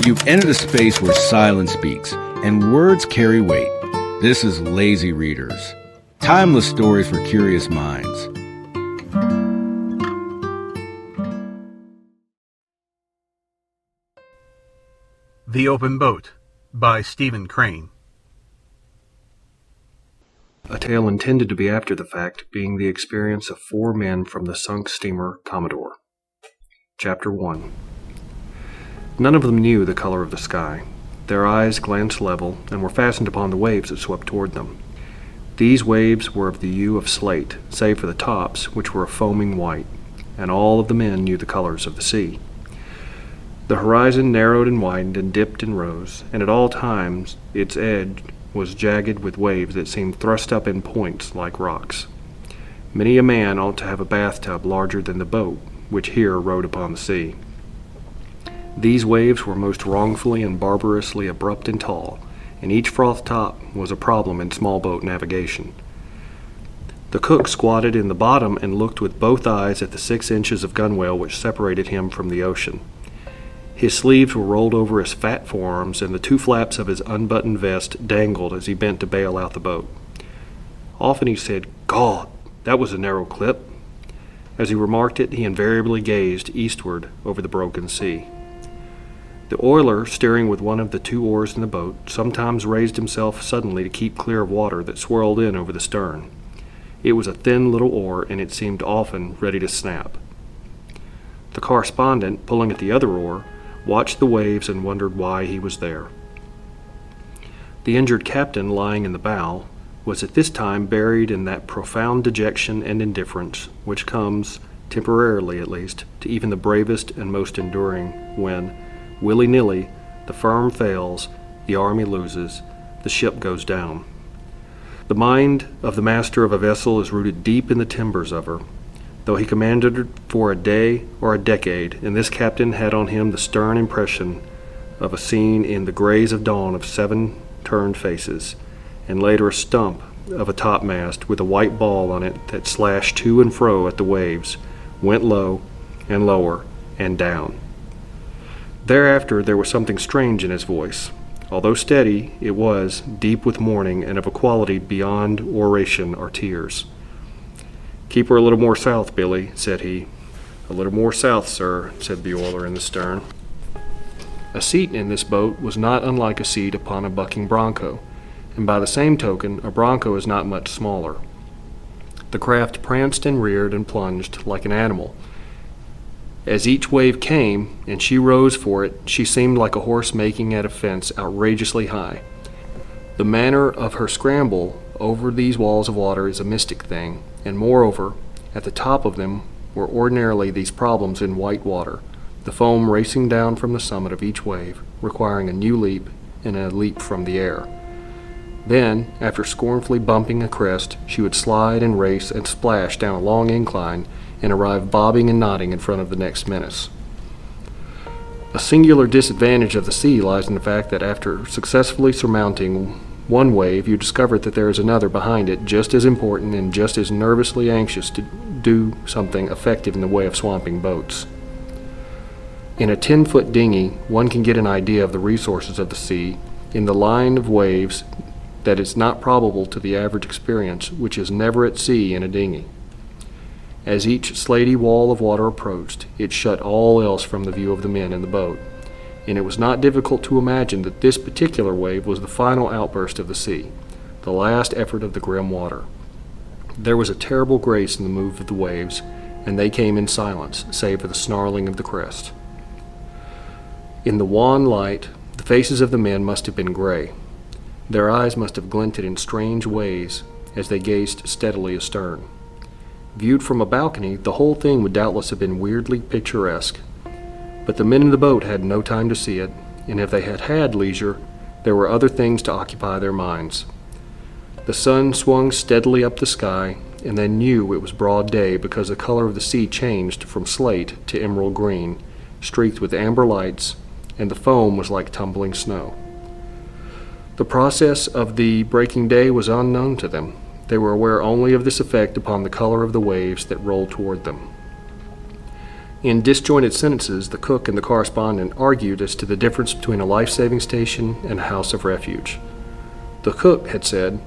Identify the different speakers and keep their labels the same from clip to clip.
Speaker 1: You've entered a space where silence speaks and words carry weight. This is Lazy Readers, timeless stories for curious minds.
Speaker 2: The Open Boat by Stephen Crane.
Speaker 3: A tale intended to be after the fact, being the experience of 4 men from the sunk steamer Commodore. Chapter 1. None of them knew the color of the sky. Their eyes glanced level and were fastened upon the waves that swept toward them. These waves were of the hue of slate, save for the tops, which were a foaming white, and all of the men knew the colors of the sea. The horizon narrowed and widened and dipped and rose, and at all times its edge was jagged with waves that seemed thrust up in points like rocks. Many a man ought to have a bathtub larger than the boat, which here rode upon the sea. These waves were most wrongfully and barbarously abrupt and tall, and each froth top was a problem in small boat navigation. The cook squatted in the bottom and looked with both eyes at the 6 inches of gunwale which separated him from the ocean. His sleeves were rolled over his fat forearms, and the 2 flaps of his unbuttoned vest dangled as he bent to bail out the boat. Often he said, "God, that was a narrow clip." As he remarked it, he invariably gazed eastward over the broken sea. The oiler, steering with one of the 2 oars in the boat, sometimes raised himself suddenly to keep clear of water that swirled in over the stern. It was a thin little oar, and it seemed often ready to snap. The correspondent, pulling at the other oar, watched the waves and wondered why he was there. The injured captain, lying in the bow, was at this time buried in that profound dejection and indifference which comes, temporarily at least, to even the bravest and most enduring when, willy-nilly, the firm fails, the army loses, the ship goes down. The mind of the master of a vessel is rooted deep in the timbers of her. Though he commanded her for a day or a decade, and this captain had on him the stern impression of a scene in the grays of dawn of 7 turned faces, and later a stump of a topmast with a white ball on it that slashed to and fro at the waves, went low and lower and down. Thereafter there was something strange in his voice. Although steady, it was deep with mourning and of a quality beyond oration or tears. "Keep her a little more south, Billy," said he. "A little more south, sir," said the oiler in the stern. A seat in this boat was not unlike a seat upon a bucking bronco, and by the same token a bronco is not much smaller. The craft pranced and reared and plunged like an animal. As each wave came, and she rose for it, she seemed like a horse making at a fence outrageously high. The manner of her scramble over these walls of water is a mystic thing, and moreover, at the top of them were ordinarily these problems in white water, the foam racing down from the summit of each wave, requiring a new leap and a leap from the air. Then, after scornfully bumping a crest, she would slide and race and splash down a long incline and arrive bobbing and nodding in front of the next menace. A singular disadvantage of the sea lies in the fact that after successfully surmounting one wave, you discover that there is another behind it just as important and just as nervously anxious to do something effective in the way of swamping boats. In a 10-foot dinghy, one can get an idea of the resources of the sea in the line of waves that is not probable to the average experience, which is never at sea in a dinghy. As each slaty wall of water approached, it shut all else from the view of the men in the boat, and it was not difficult to imagine that this particular wave was the final outburst of the sea, the last effort of the grim water. There was a terrible grace in the move of the waves, and they came in silence, save for the snarling of the crest. In the wan light, the faces of the men must have been gray. Their eyes must have glinted in strange ways as they gazed steadily astern. Viewed from a balcony, the whole thing would doubtless have been weirdly picturesque. But the men in the boat had no time to see it, and if they had had leisure, there were other things to occupy their minds. The sun swung steadily up the sky, and they knew it was broad day because the color of the sea changed from slate to emerald green, streaked with amber lights, and the foam was like tumbling snow. The process of the breaking day was unknown to them. They were aware only of this effect upon the color of the waves that rolled toward them. In disjointed sentences, the cook and the correspondent argued as to the difference between a life-saving station and a house of refuge. The cook had said,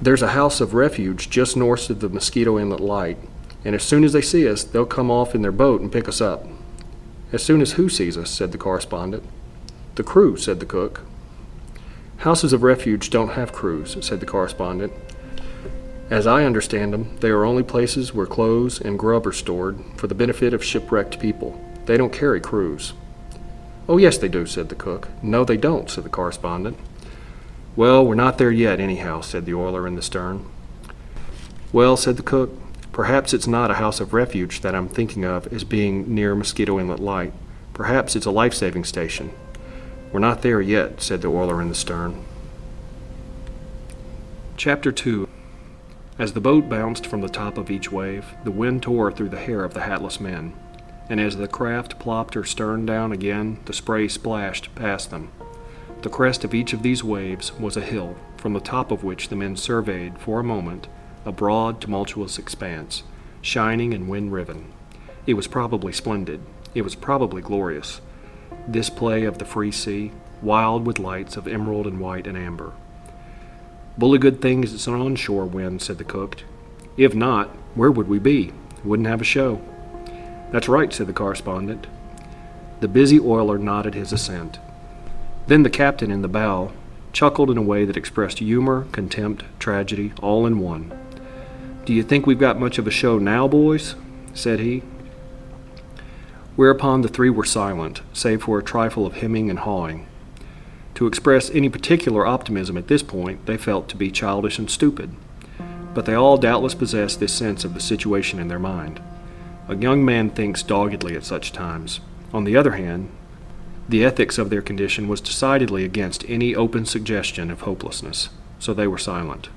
Speaker 3: "There's a house of refuge just north of the Mosquito Inlet Light, and as soon as they see us, they'll come off in their boat and pick us up." "As soon as who sees us?" said the correspondent. "The crew," said the cook. "Houses of refuge don't have crews," said the correspondent. "As I understand them, they are only places where clothes and grub are stored for the benefit of shipwrecked people. They don't carry crews." "Oh, yes, they do," said the cook. "No, they don't," said the correspondent. "Well, we're not there yet, anyhow," said the oiler in the stern. "Well," said the cook, "perhaps it's not a house of refuge that I'm thinking of as being near Mosquito Inlet Light. Perhaps it's a life-saving station." "We're not there yet," said the oiler in the stern. Chapter 2. As the boat bounced from the top of each wave, the wind tore through the hair of the hatless men, and as the craft plopped her stern down again, the spray splashed past them. The crest of each of these waves was a hill, from the top of which the men surveyed, for a moment, a broad, tumultuous expanse, shining and wind-riven. It was probably splendid. It was probably glorious. This play of the free sea, wild with lights of emerald and white and amber. "Bully good thing it's an onshore wind," said the cook. "If not, where would we be? Wouldn't have a show." "That's right," said the correspondent. The busy oiler nodded his assent. Then the captain in the bow chuckled in a way that expressed humor, contempt, tragedy, all in one. "Do you think we've got much of a show now, boys?" said he. Whereupon the three were silent, save for a trifle of hemming and hawing. To express any particular optimism at this point they felt to be childish and stupid, but they all doubtless possessed this sense of the situation in their mind. A young man thinks doggedly at such times. On the other hand, the ethics of their condition was decidedly against any open suggestion of hopelessness, so they were silent.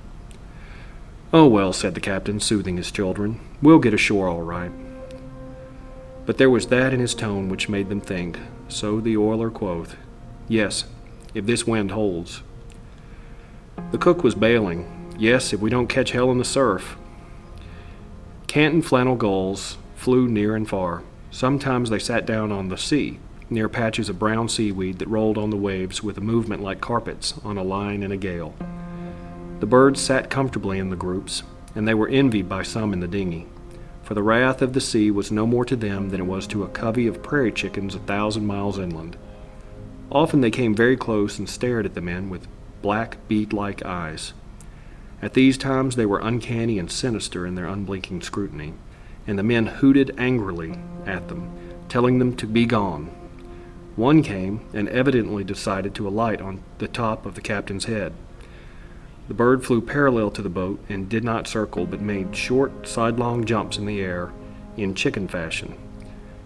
Speaker 3: "Oh, well," said the captain, soothing his children, "we'll get ashore all right." But there was that in his tone which made them think, so the oiler quoth, "Yes, if this wind holds." The cook was bailing, "Yes, if we don't catch hell in the surf." Canton flannel gulls flew near and far. Sometimes they sat down on the sea, near patches of brown seaweed that rolled on the waves with a movement like carpets on a line in a gale. The birds sat comfortably in the groups, and they were envied by some in the dinghy, for the wrath of the sea was no more to them than it was to a covey of prairie chickens 1,000 miles inland. Often they came very close and stared at the men with black, bead-like eyes. At these times they were uncanny and sinister in their unblinking scrutiny, and the men hooted angrily at them, telling them to be gone. One came and evidently decided to alight on the top of the captain's head. The bird flew parallel to the boat and did not circle, but made short, sidelong jumps in the air in chicken fashion.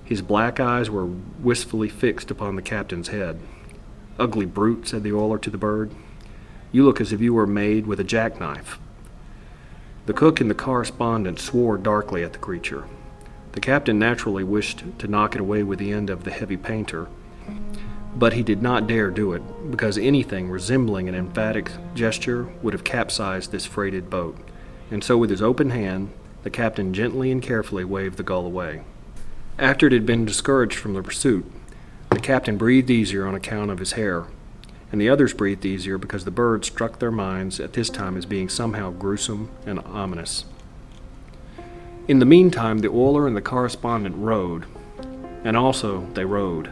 Speaker 3: His black eyes were wistfully fixed upon the captain's head. "Ugly brute," said the oiler to the bird. "You look as if you were made with a jackknife." The cook and the correspondent swore darkly at the creature. The captain naturally wished to knock it away with the end of the heavy painter, but he did not dare do it, because anything resembling an emphatic gesture would have capsized this freighted boat, and so with his open hand the captain gently and carefully waved the gull away. After it had been discouraged from the pursuit, the captain breathed easier on account of his hair, and the others breathed easier because the bird struck their minds at this time as being somehow gruesome and ominous. In the meantime, the oiler and the correspondent rowed, and also they rowed.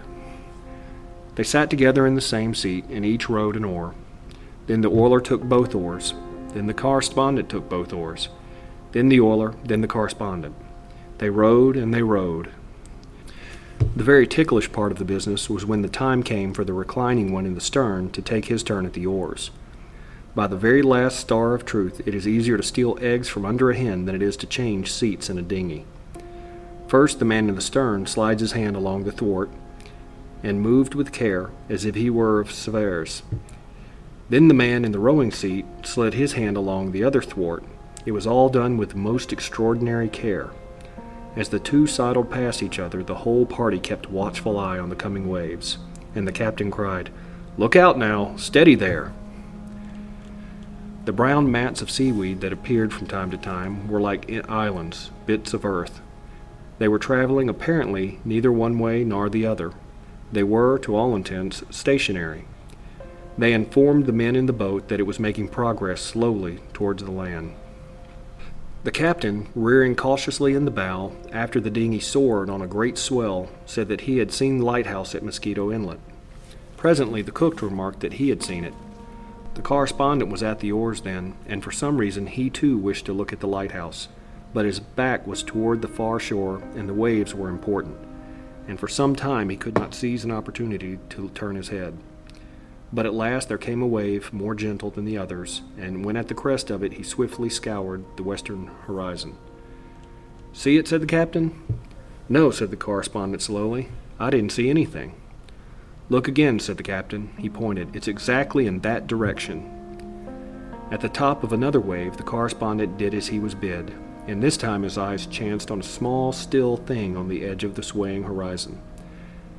Speaker 3: They sat together in the same seat, and each rowed an oar. Then the oiler took both oars. Then the correspondent took both oars. Then the oiler, then the correspondent. They rowed and they rowed. The very ticklish part of the business was when the time came for the reclining one in the stern to take his turn at the oars. By the very last star of truth, it is easier to steal eggs from under a hen than it is to change seats in a dinghy. First, the man in the stern slides his hand along the thwart, and moved with care, as if he were of Sevres. Then the man in the rowing seat slid his hand along the other thwart. It was all done with most extraordinary care. As the two sidled past each other, the whole party kept watchful eye on the coming waves, and the captain cried, "Look out now! Steady there!" The brown mats of seaweed that appeared from time to time were like islands, bits of earth. They were traveling apparently neither one way nor the other. They were, to all intents, stationary. They informed the men in the boat that it was making progress slowly towards the land. The captain, rearing cautiously in the bow, after the dinghy soared on a great swell, said that he had seen the lighthouse at Mosquito Inlet. Presently the cook remarked that he had seen it. The correspondent was at the oars then, and for some reason he too wished to look at the lighthouse, but his back was toward the far shore and the waves were important, and for some time he could not seize an opportunity to turn his head. But at last there came a wave more gentle than the others, and when at the crest of it he swiftly scoured the western horizon. "See it?" said the captain. "No," said the correspondent slowly. "I didn't see anything." "Look again," said the captain. He pointed. "It's exactly in that direction." At the top of another wave the correspondent did as he was bid, and this time his eyes chanced on a small, still thing on the edge of the swaying horizon.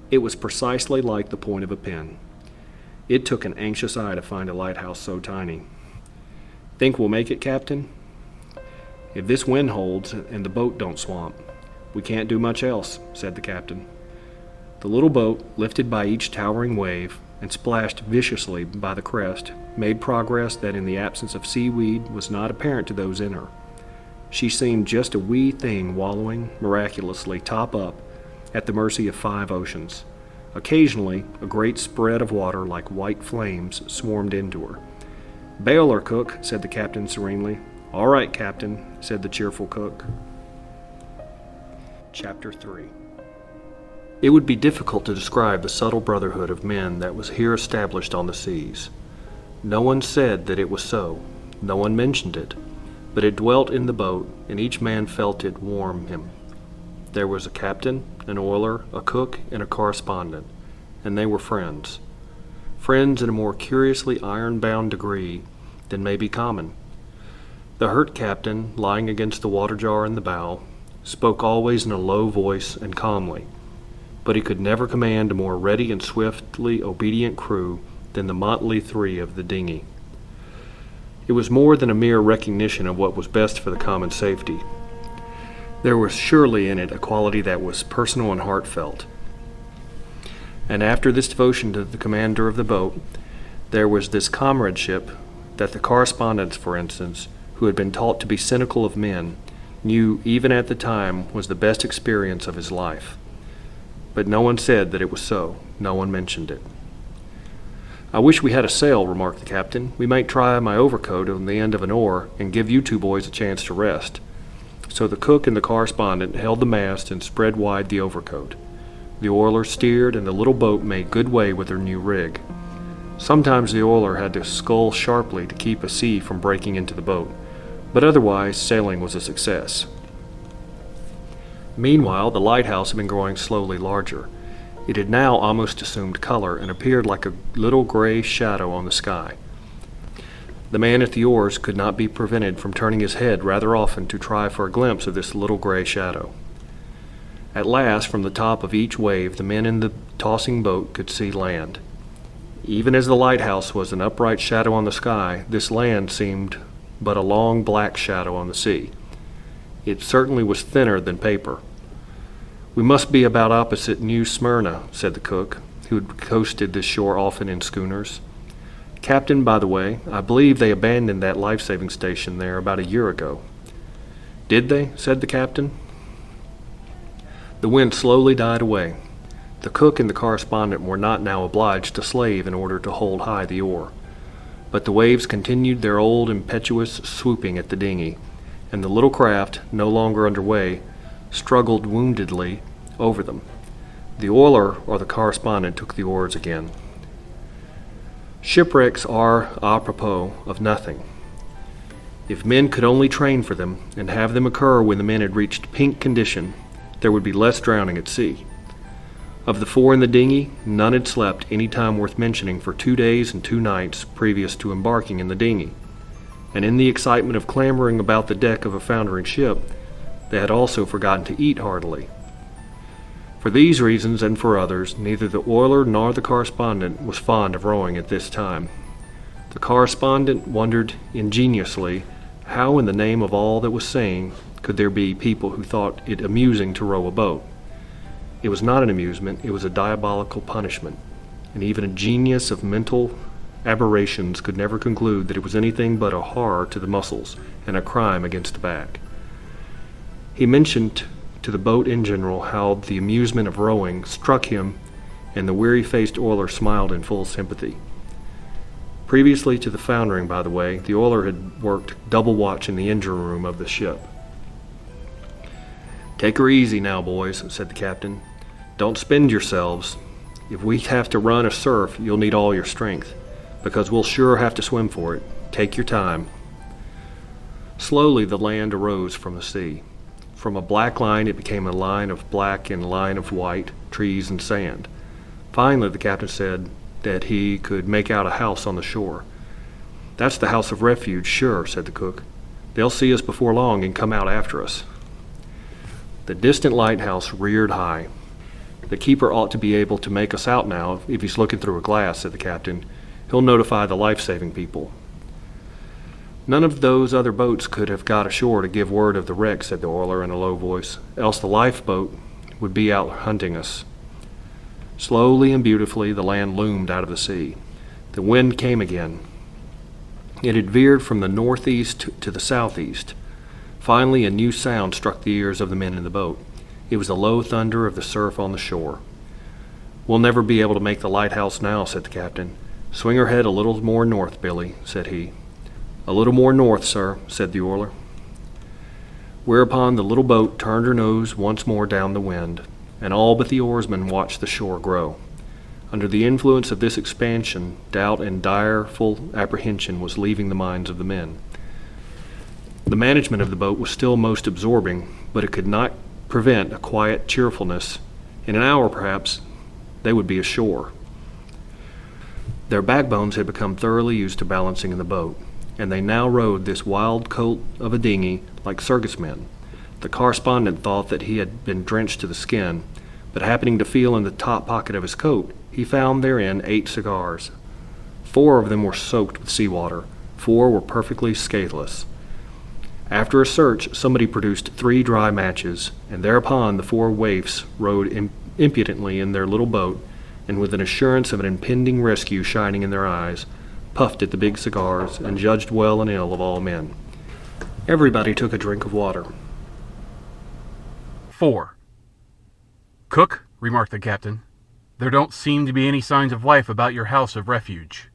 Speaker 3: It was precisely like the point of a pin. It took an anxious eye to find a lighthouse so tiny. "Think we'll make it, Captain?" "If this wind holds and the boat don't swamp, we can't do much else," said the captain. The little boat, lifted by each towering wave and splashed viciously by the crest, made progress that in the absence of seaweed was not apparent to those in her. She seemed just a wee thing wallowing, miraculously, top up, at the mercy of 5 oceans. Occasionally, a great spread of water like white flames swarmed into her. "Bail her, cook," said the captain serenely. "All right, captain," said the cheerful cook. Chapter 3. It would be difficult to describe the subtle brotherhood of men that was here established on the seas. No one said that it was so. No one mentioned it. But it dwelt in the boat, and each man felt it warm him. There was a captain, an oiler, a cook, and a correspondent, and they were friends. Friends in a more curiously iron-bound degree than may be common. The hurt captain, lying against the water jar in the bow, spoke always in a low voice and calmly, but he could never command a more ready and swiftly obedient crew than the motley 3 of the dinghy. It was more than a mere recognition of what was best for the common safety. There was surely in it a quality that was personal and heartfelt. And after this devotion to the commander of the boat, there was this comradeship that the correspondents, for instance, who had been taught to be cynical of men, knew even at the time was the best experience of his life. But no one said that it was so. No one mentioned it. "I wish we had a sail," remarked the captain. "We might try my overcoat on the end of an oar and give you 2 boys a chance to rest." So the cook and the correspondent held the mast and spread wide the overcoat. The oiler steered, and the little boat made good way with her new rig. Sometimes the oiler had to scull sharply to keep a sea from breaking into the boat, but otherwise sailing was a success. Meanwhile, the lighthouse had been growing slowly larger. It had now almost assumed color and appeared like a little gray shadow on the sky. The man at the oars could not be prevented from turning his head rather often to try for a glimpse of this little gray shadow. At last, from the top of each wave, the men in the tossing boat could see land. Even as the lighthouse was an upright shadow on the sky, this land seemed but a long black shadow on the sea. It certainly was thinner than paper. "We must be about opposite New Smyrna," said the cook, who had coasted this shore often in schooners. "Captain, by the way, I believe they abandoned that life-saving station there about a year ago." "Did they?" said the captain. The wind slowly died away. The cook and the correspondent were not now obliged to slave in order to hold high the oar. But the waves continued their old impetuous swooping at the dinghy, and the little craft, no longer under way, struggled woundedly over them. The oiler or the correspondent took the oars again. Shipwrecks are, apropos, of nothing. If men could only train for them, and have them occur when the men had reached pink condition, there would be less drowning at sea. Of the 4 in the dinghy, none had slept any time worth mentioning for 2 days and 2 nights previous to embarking in the dinghy, and in the excitement of clambering about the deck of a foundering ship, they had also forgotten to eat heartily. For these reasons and for others, neither the oiler nor the correspondent was fond of rowing at this time. The correspondent wondered ingeniously how in the name of all that was sane could there be people who thought it amusing to row a boat. It was not an amusement, it was a diabolical punishment, and even a genius of mental aberrations could never conclude that it was anything but a horror to the muscles and a crime against the back. He mentioned to the boat in general how the amusement of rowing struck him, and the weary-faced oiler smiled in full sympathy. Previously to the foundering, by the way, the oiler had worked double watch in the engine room of the ship. "Take her easy now, boys," said the captain. "Don't spend yourselves. If we have to run a surf, you'll need all your strength, because we'll sure have to swim for it. Take your time." Slowly the land arose from the sea. From a black line it became a line of black and a line of white, trees and sand. Finally the captain said that he could make out a house on the shore. "That's the house of refuge, sure," said the cook. "They'll see us before long and come out after us." The distant lighthouse reared high. "The keeper ought to be able to make us out now if he's looking through a glass," said the captain. "He'll notify the life-saving people." "None of those other boats could have got ashore to give word of the wreck," said the oiler in a low voice, "else the lifeboat would be out hunting us." Slowly and beautifully the land loomed out of the sea. The wind came again. It had veered from the northeast to the southeast. Finally a new sound struck the ears of the men in the boat. It was the low thunder of the surf on the shore. "We'll never be able to make the lighthouse now," said the captain. "Swing her head a little more north, Billy," said he. "A little more north, sir," said the oiler. Whereupon the little boat turned her nose once more down the wind, and all but the oarsmen watched the shore grow. Under the influence of this expansion, doubt and direful apprehension was leaving the minds of the men. The management of the boat was still most absorbing, but it could not prevent a quiet cheerfulness. In an hour, perhaps, they would be ashore. Their backbones had become thoroughly used to balancing in the boat, and they now rode this wild colt of a dinghy like circus men. The correspondent thought that he had been drenched to the skin, but happening to feel in the top pocket of his coat, he found therein 8 cigars. 4 of them were soaked with seawater, 4 were perfectly scatheless. After a search, somebody produced 3 dry matches, and thereupon the 4 waifs rode impudently in their little boat, and with an assurance of an impending rescue shining in their eyes, puffed at the big cigars, and judged well and ill of all men. Everybody took a drink of water.
Speaker 2: 4. "Cook," remarked the captain, "there don't seem to be any signs of life about your house of refuge."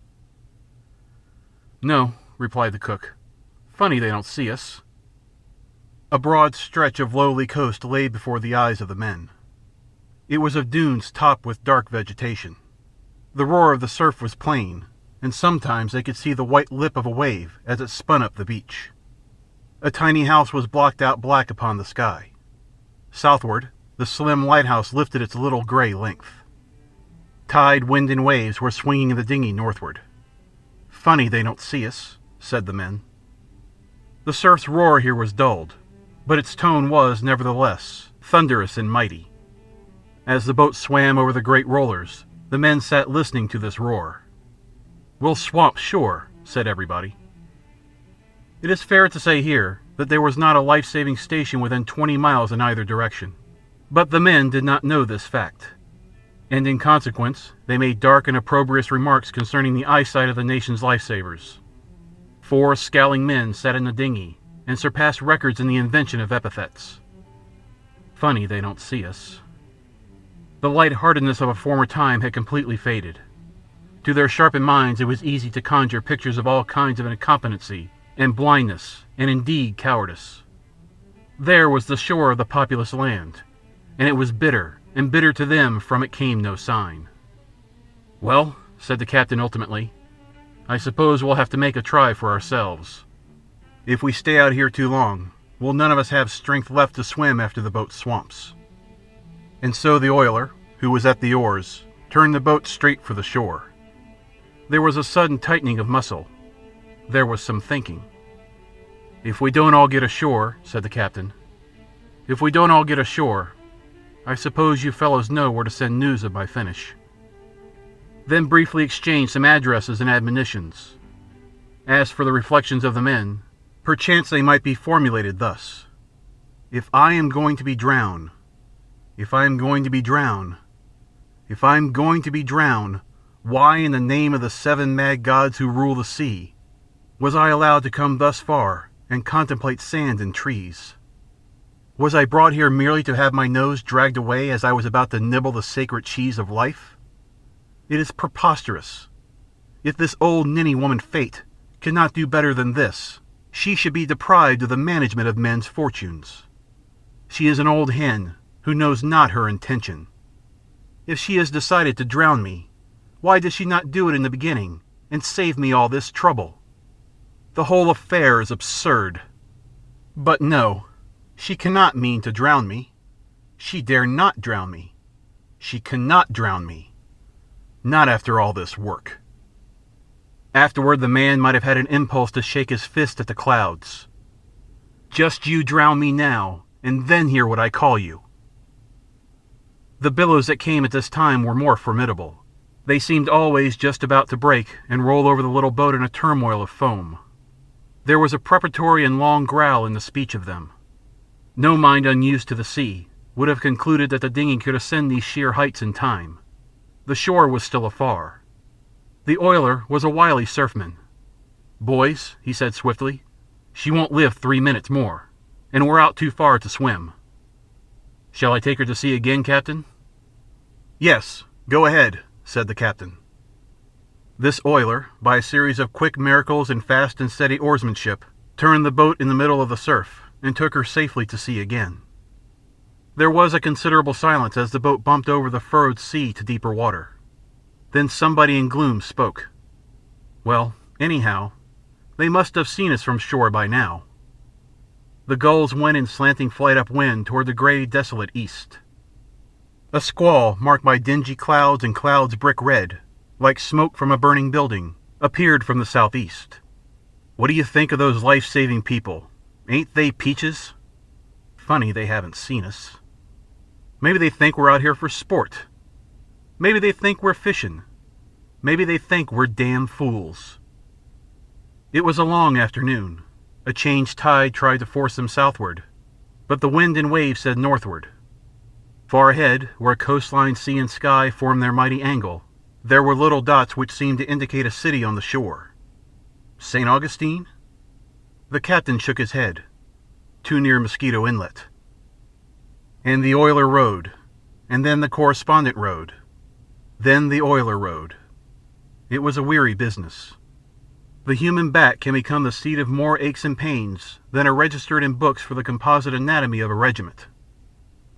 Speaker 2: "No," replied the cook. "Funny they don't see us." A broad stretch of lowly coast lay before the eyes of the men. It was of dunes topped with dark vegetation. The roar of the surf was plain, and sometimes they could see the white lip of a wave as it spun up the beach. A tiny house was blocked out black upon the sky. Southward, the slim lighthouse lifted its little gray length. Tide, wind, and waves were swinging the dinghy northward. "Funny they don't see us," said the men. The surf's roar here was dulled, but its tone was, nevertheless, thunderous and mighty. As the boat swam over the great rollers, the men sat listening to this roar. "We'll swamp sure," said everybody. It is fair to say here that there was not a life-saving station within 20 miles in either direction, but the men did not know this fact, and in consequence they made dark and opprobrious remarks concerning the eyesight of the nation's lifesavers. 4 scowling men sat in the dinghy and surpassed records in the invention of epithets. "Funny they don't see us." The light-heartedness of a former time had completely faded. To their sharpened minds it was easy to conjure pictures of all kinds of incompetency and blindness and indeed cowardice. There was the shore of the populous land, and it was bitter, and bitter to them from it came no sign. "Well," said the captain ultimately, "I suppose we'll have to make a try for ourselves. If we stay out here too long, we'll none of us have strength left to swim after the boat swamps." And so the oiler, who was at the oars, turned the boat straight for the shore. There was a sudden tightening of muscle. There was some thinking. "If we don't all get ashore," said the captain, "if we don't all get ashore, I suppose you fellows know where to send news of my finish." Then briefly exchanged some addresses and admonitions. As for the reflections of the men, perchance they might be formulated thus: If I am going to be drowned, if I am going to be drowned, if I am going to be drowned, why in the name of the 7 mad gods who rule the sea was I allowed to come thus far and contemplate sand and trees? Was I brought here merely to have my nose dragged away as I was about to nibble the sacred cheese of life? It is preposterous. If this old ninny woman Fate cannot do better than this, she should be deprived of the management of men's fortunes. She is an old hen who knows not her intention. If she has decided to drown me, why does she not do it in the beginning and save me all this trouble? The whole affair is absurd. But no, she cannot mean to drown me. She dare not drown me. She cannot drown me. Not after all this work. Afterward, the man might have had an impulse to shake his fist at the clouds. Just you drown me now, and then hear what I call you. The billows that came at this time were more formidable. They seemed always just about to break and roll over the little boat in a turmoil of foam. There was a preparatory and long growl in the speech of them. No mind unused to the sea would have concluded that the dinghy could ascend these sheer heights in time. The shore was still afar. The oiler was a wily surfman. "Boys," he said swiftly, "she won't live 3 minutes more, and we're out too far to swim." "Shall I take her to sea again, Captain?" "Yes, go ahead," said the captain. This oiler, by a series of quick miracles and fast and steady oarsmanship, turned the boat in the middle of the surf and took her safely to sea again. There was a considerable silence as the boat bumped over the furrowed sea to deeper water. Then somebody in gloom spoke. "Well, anyhow, they must have seen us from shore by now." The gulls went in slanting flight upwind toward the gray, desolate east. A squall marked by dingy clouds and clouds brick red, like smoke from a burning building, appeared from the southeast. "What do you think of those life-saving people? Ain't they peaches? Funny they haven't seen us. Maybe they think we're out here for sport. Maybe they think we're fishing. Maybe they think we're damn fools." It was a long afternoon. A changed tide tried to force them southward, but the wind and waves said northward. Far ahead, where coastline, sea, and sky formed their mighty angle, there were little dots which seemed to indicate a city on the shore. St. Augustine? The captain shook his head. Too near Mosquito Inlet. And the oiler rode, and then the correspondent rode, then the oiler rode. It was a weary business. The human back can become the seat of more aches and pains than are registered in books for the composite anatomy of a regiment.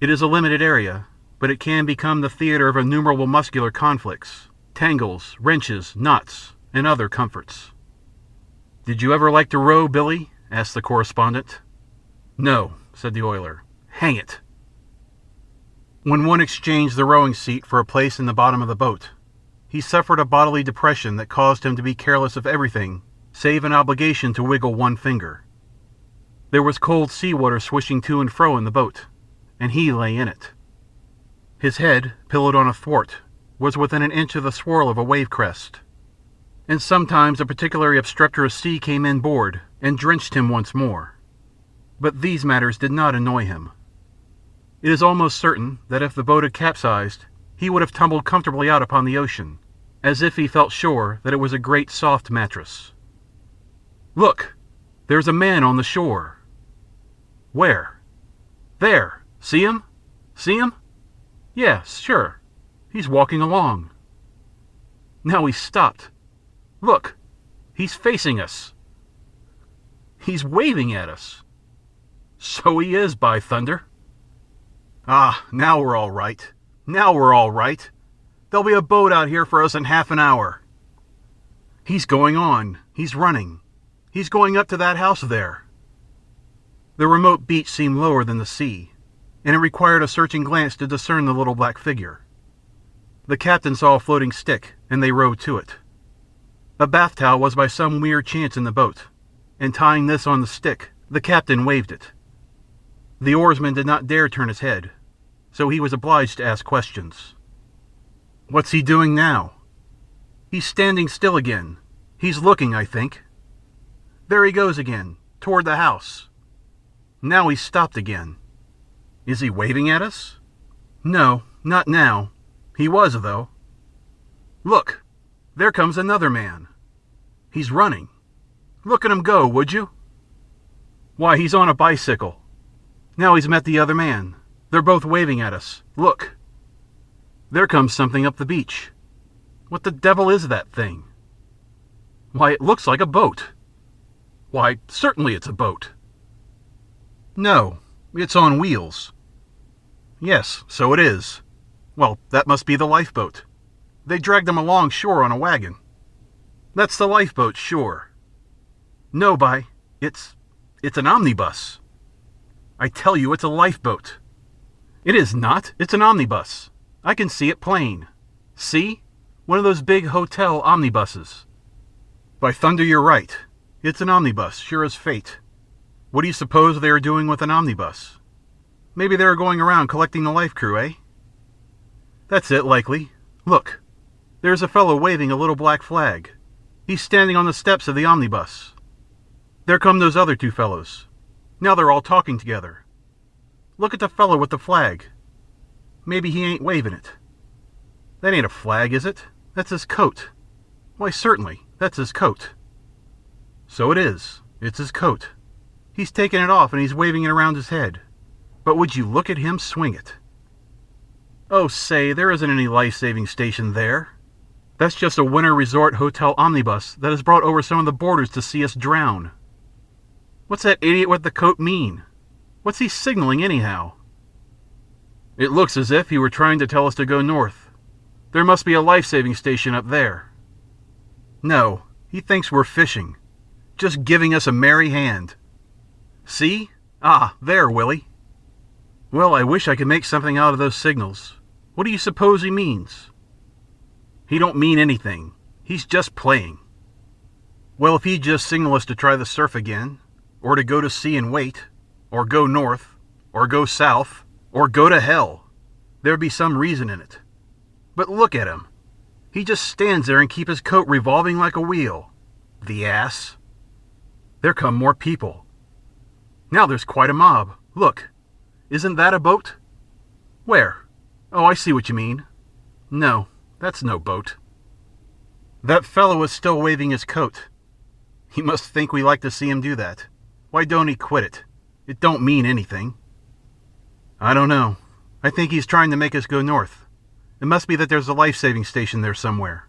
Speaker 2: It is a limited area, but it can become the theater of innumerable muscular conflicts, tangles, wrenches, knots, and other comforts. "Did you ever like to row, Billy?" asked the correspondent. "No," said the oiler. "Hang it." When one exchanged the rowing seat for a place in the bottom of the boat, he suffered a bodily depression that caused him to be careless of everything save an obligation to wiggle one finger. There was cold sea water swishing to and fro in the boat, and he lay in it. His head, pillowed on a thwart, was within an inch of the swirl of a wave crest, and sometimes a particularly obstreperous sea came inboard and drenched him once more. But these matters did not annoy him. It is almost certain that if the boat had capsized, he would have tumbled comfortably out upon the ocean, as if he felt sure that it was a great soft mattress. "Look! There's a man on the shore." "Where?" "There! See him? See him?" "Yes, sure. He's walking along." Now he's stopped. Look! He's facing us. He's waving at us. So he is, by thunder. "Ah, now we're all right. Now we're all right. There'll be a boat out here for us in half an hour." He's going on. He's running. He's going up to that house there. The remote beach seemed lower than the sea, and it required a searching glance to discern the little black figure. The captain saw a floating stick, and they rowed to it. A bath towel was by some weird chance in the boat, and tying this on the stick, the captain waved it. The oarsman did not dare turn his head, so he was obliged to ask questions. "What's he doing now?" "He's standing still again. He's looking, I think. There he goes again, toward the house. Now he's stopped again." Is he waving at us? No, not now. He was, though. Look, there comes another man. He's running. Look at him go, would you? Why, he's on a bicycle. Now he's met the other man. They're both waving at us. Look. There comes something up the beach. What the devil is that thing? Why, it looks like a boat. Why, certainly it's a boat. No, it's on wheels. Yes, so it is. Well, that must be the lifeboat. They dragged him along shore on a wagon. That's the lifeboat, sure. No, it's an omnibus. I tell you, it's a lifeboat. It is not. It's an omnibus. I can see it plain. See? One of those big hotel omnibuses. By thunder, you're right. It's an omnibus, sure as fate. What do you suppose they are doing with an omnibus? Maybe they are going around collecting the life crew, eh? That's it, likely. Look. There's a fellow waving a little black flag. He's standing on the steps of the omnibus. There come those other two fellows. Now they're all talking together. Look at the fellow with the flag. Maybe he ain't waving it. That ain't a flag, is it? That's his coat. Why, certainly, that's his coat. So it is. It's his coat. He's taken it off and he's waving it around his head. But would you look at him swing it? Oh, say, there isn't any life-saving station there. That's just a winter resort hotel omnibus that has brought over some of the boarders to see us drown. What's that idiot with the coat mean? What's he signaling anyhow? It looks as if he were trying to tell us to go north. There must be a life-saving station up there. No, he thinks we're fishing. Just giving us a merry hand. See? Ah, there, Willie. Well, I wish I could make something out of those signals. What do you suppose he means? He don't mean anything. He's just playing. Well, if he'd just signal us to try the surf again, or to go to sea and wait, or go north, or go south, or go to hell, there'd be some reason in it. But look at him. He just stands there and keeps his coat revolving like a wheel. The ass. There come more people. Now there's quite a mob. Look. Isn't that a boat? Where? Oh, I see what you mean. No, that's no boat. That fellow is still waving his coat. He must think we like to see him do that. Why don't he quit it? It don't mean anything. I don't know. I think he's trying to make us go north. It must be that there's a life-saving station there somewhere.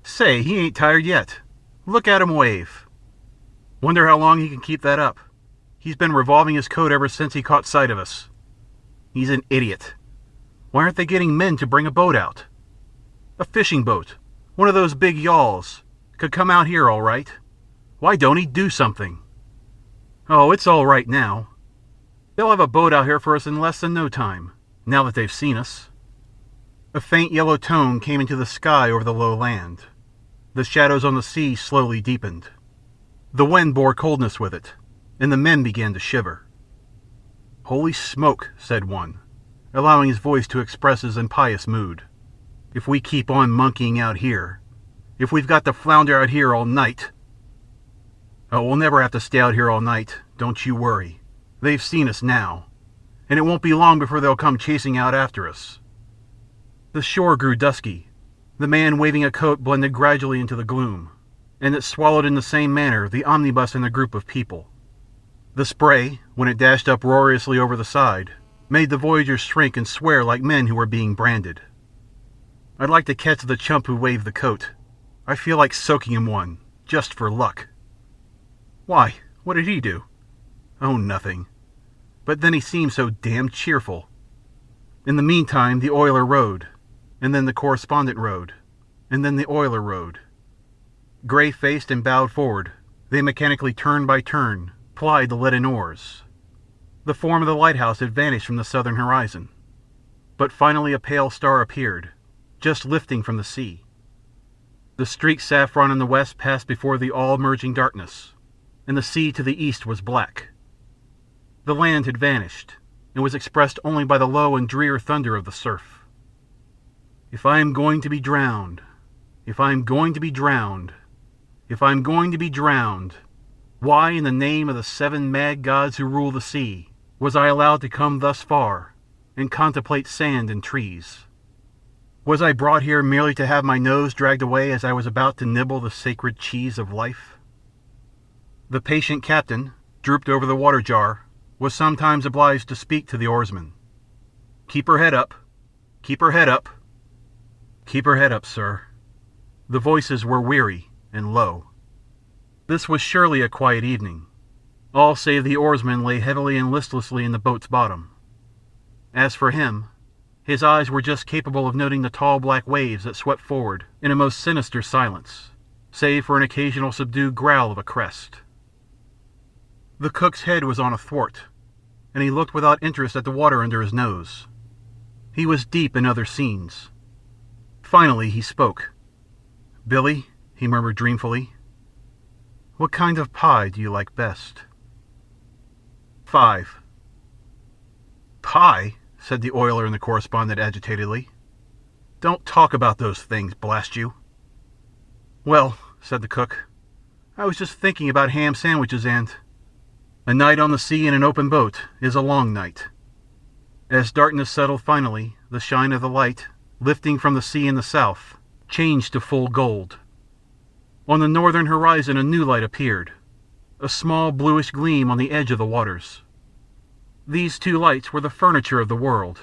Speaker 2: Say, he ain't tired yet. Look at him wave. Wonder how long he can keep that up. He's been revolving his coat ever since he caught sight of us. He's an idiot. Why aren't they getting men to bring a boat out? A fishing boat. One of those big yawls. Could come out here all right. Why don't he do something? Oh, it's all right now. They'll have a boat out here for us in less than no time, now that they've seen us. A faint yellow tone came into the sky over the low land. The shadows on the sea slowly deepened. The wind bore coldness with it, and the men began to shiver. Holy smoke, said one, allowing his voice to express his impious mood. If we keep on monkeying out here, if we've got to flounder out here all night... Oh, we'll never have to stay out here all night, don't you worry. They've seen us now, and it won't be long before they'll come chasing out after us. The shore grew dusky. The man waving a coat blended gradually into the gloom, and it swallowed in the same manner the omnibus and the group of people. The spray, when it dashed uproariously over the side, made the voyagers shrink and swear like men who were being branded. I'd like to catch the chump who waved the coat. I feel like soaking him one, just for luck. Why, what did he do? Oh, nothing. But then he seemed so damned cheerful. In the meantime, the oiler rowed, and then the correspondent rowed, and then the oiler rowed. Gray-faced and bowed forward, they mechanically turn by turn, plied the leaden oars. The form of the lighthouse had vanished from the southern horizon. But finally a pale star appeared, just lifting from the sea. The streaked saffron in the west passed before the all-merging darkness, and the sea to the east was black. The land had vanished, and was expressed only by the low and drear thunder of the surf. If I am going to be drowned, if I am going to be drowned, if I am going to be drowned, why, in the name of the 7 mad gods who rule the sea, Was I allowed to come thus far and contemplate sand and trees? Was I brought here merely to have my nose dragged away as I was about to nibble the sacred cheese of life? The patient captain, drooped over the water jar, was sometimes obliged to speak to the oarsman. "Keep her head up. Keep her head up. Keep her head up, sir." The voices were weary and low. This was surely a quiet evening. All save the oarsman lay heavily and listlessly in the boat's bottom. As for him, his eyes were just capable of noting the tall black waves that swept forward in a most sinister silence, save for an occasional subdued growl of a crest. The cook's head was on a thwart, and he looked without interest at the water under his nose. He was deep in other scenes. Finally he spoke. "Billy," he murmured dreamfully, "what kind of pie do you like best?" 5. "Pie?" said the oiler and the correspondent agitatedly. "Don't talk about those things, blast you." "Well," said the cook, "I was just thinking about ham sandwiches and—" A night on the sea in an open boat is a long night. As darkness settled finally, the shine of the light, lifting from the sea in the south, changed to full gold. On the northern horizon a new light appeared, a small bluish gleam on the edge of the waters. These two lights were the furniture of the world.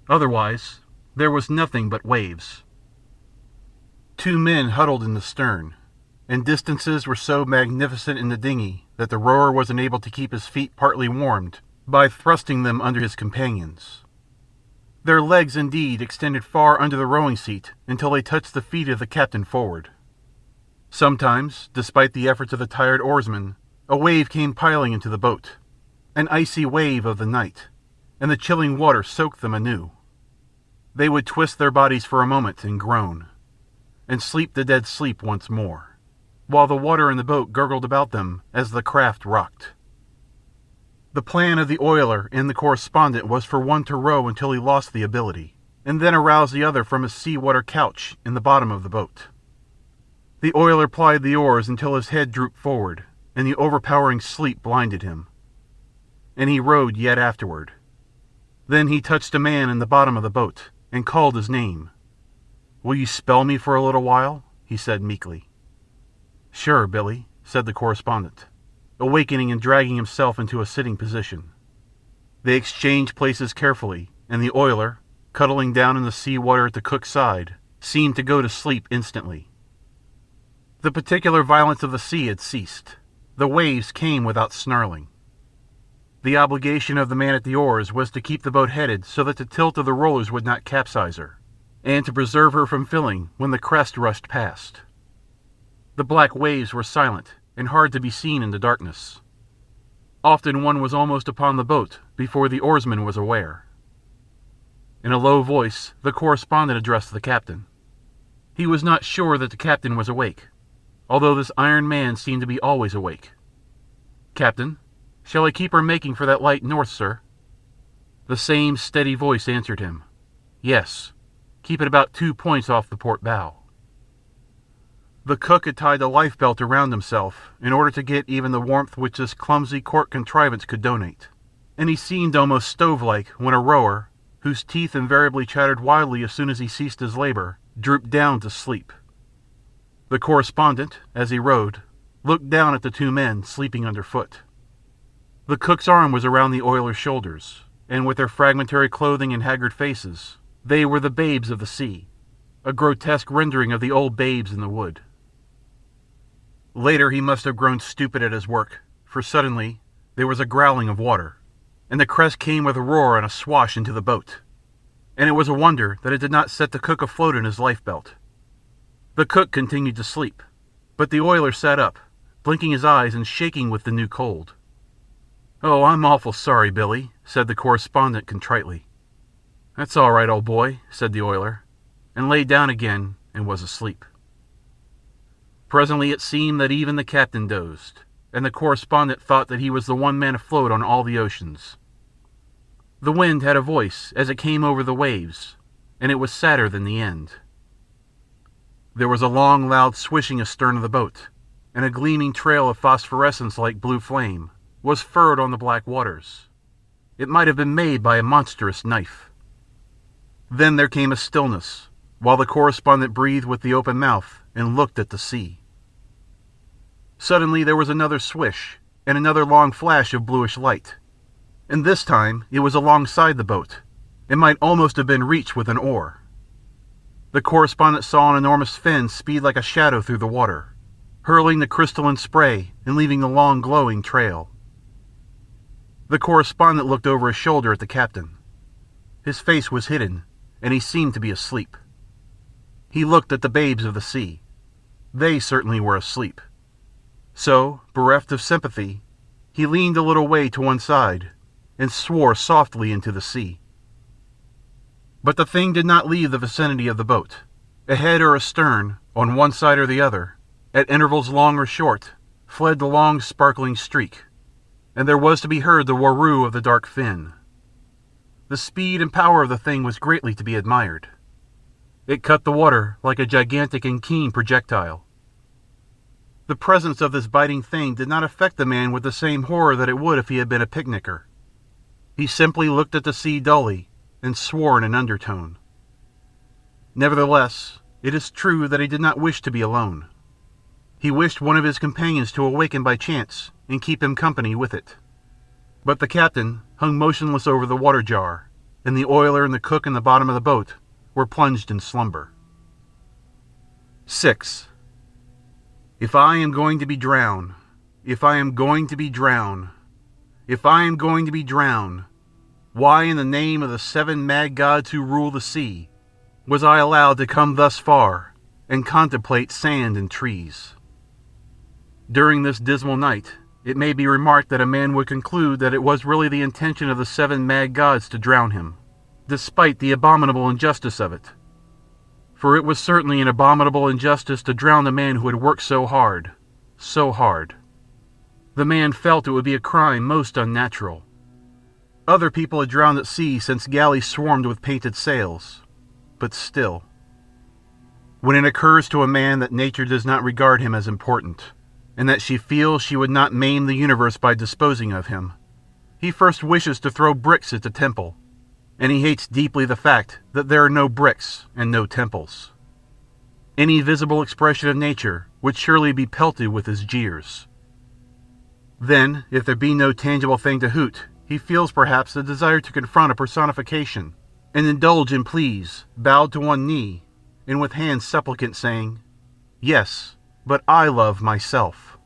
Speaker 2: Otherwise, there was nothing but waves. Two men huddled in the stern, and distances were so magnificent in the dinghy that the rower was enabled to keep his feet partly warmed by thrusting them under his companions. Their legs indeed extended far under the rowing seat until they touched the feet of the captain forward. Sometimes, despite the efforts of the tired oarsman, a wave came piling into the boat, an icy wave of the night, and the chilling water soaked them anew. They would twist their bodies for a moment and groan, and sleep the dead sleep once more, while the water in the boat gurgled about them as the craft rocked. The plan of the oiler and the correspondent was for one to row until he lost the ability, and then arouse the other from his sea-water couch in the bottom of the boat. The oiler plied the oars until his head drooped forward, and the overpowering sleep blinded him. And he rowed yet afterward. Then he touched a man in the bottom of the boat, and called his name. "Will you spell me for a little while?" he said meekly. "Sure, Billy," said the correspondent, awakening and dragging himself into a sitting position. They exchanged places carefully, and the oiler, cuddling down in the sea water at the cook's side, seemed to go to sleep instantly. The particular violence of the sea had ceased. The waves came without snarling. The obligation of the man at the oars was to keep the boat headed so that the tilt of the rollers would not capsize her, and to preserve her from filling when the crest rushed past. The black waves were silent and hard to be seen in the darkness. Often one was almost upon the boat before the oarsman was aware. In a low voice, the correspondent addressed the captain. He was not sure that the captain was awake, although this iron man seemed to be always awake. "Captain, shall I keep her making for that light north, sir?" The same steady voice answered him. "Yes, keep it about 2 points off the port bow." The cook had tied a lifebelt around himself in order to get even the warmth which this clumsy cork contrivance could donate, and he seemed almost stove-like when a rower, whose teeth invariably chattered wildly as soon as he ceased his labor, drooped down to sleep. The correspondent, as he rowed, looked down at the two men sleeping underfoot. The cook's arm was around the oiler's shoulders, and with their fragmentary clothing and haggard faces, they were the babes of the sea, a grotesque rendering of the old babes in the wood. Later he must have grown stupid at his work, for suddenly there was a growling of water, and the crest came with a roar and a swash into the boat, and it was a wonder that it did not set the cook afloat in his lifebelt. The cook continued to sleep, but the oiler sat up, blinking his eyes and shaking with the new cold. "Oh, I'm awful sorry, Billy," said the correspondent contritely. "That's all right, old boy," said the oiler, and lay down again and was asleep. Presently it seemed that even the captain dozed, and the correspondent thought that he was the one man afloat on all the oceans. The wind had a voice as it came over the waves, and it was sadder than the end. There was a long, loud swishing astern of the boat, and a gleaming trail of phosphorescence like blue flame was furrowed on the black waters, It might have been made by a monstrous knife. Then there came a stillness, while the correspondent breathed with the open mouth and looked at the sea. Suddenly there was another swish, and another long flash of bluish light, and this time it was alongside the boat. It might almost have been reached with an oar. The correspondent saw an enormous fin speed like a shadow through the water, hurling the crystalline spray and leaving a long glowing trail. The correspondent looked over his shoulder at the captain. His face was hidden, and he seemed to be asleep. He looked at the babes of the sea. They certainly were asleep. So, bereft of sympathy, he leaned a little way to one side and swore softly into the sea. But the thing did not leave the vicinity of the boat. Ahead or astern, on one side or the other, at intervals long or short, fled the long sparkling streak, and there was to be heard the whirroo of the dark fin. The speed and power of the thing was greatly to be admired. It cut the water like a gigantic and keen projectile. The presence of this biting thing did not affect the man with the same horror that it would if he had been a picnicker. He simply looked at the sea dully and swore in an undertone. Nevertheless, it is true that he did not wish to be alone. He wished one of his companions to awaken by chance and keep him company with it. But the captain hung motionless over the water jar, and the oiler and the cook in the bottom of the boat were plunged in slumber. 6. If I am going to be drowned, if I am going to be drowned, if I am going to be drowned, why in the name of the 7 mad gods who rule the sea was I allowed to come thus far and contemplate sand and trees? During this dismal night, it may be remarked that a man would conclude that it was really the intention of the 7 mad gods to drown him, despite the abominable injustice of it. For it was certainly an abominable injustice to drown the man who had worked so hard, so hard. The man felt it would be a crime most unnatural. Other people had drowned at sea since galleys swarmed with painted sails, but still. When it occurs to a man that nature does not regard him as important, and that she feels she would not maim the universe by disposing of him, he first wishes to throw bricks at the temple, and he hates deeply the fact that there are no bricks and no temples. Any visible expression of nature would surely be pelted with his jeers. Then, if there be no tangible thing to hoot, he feels perhaps the desire to confront a personification, and indulge in pleas, bowed to one knee, and with hands supplicant saying, "Yes, but I love myself."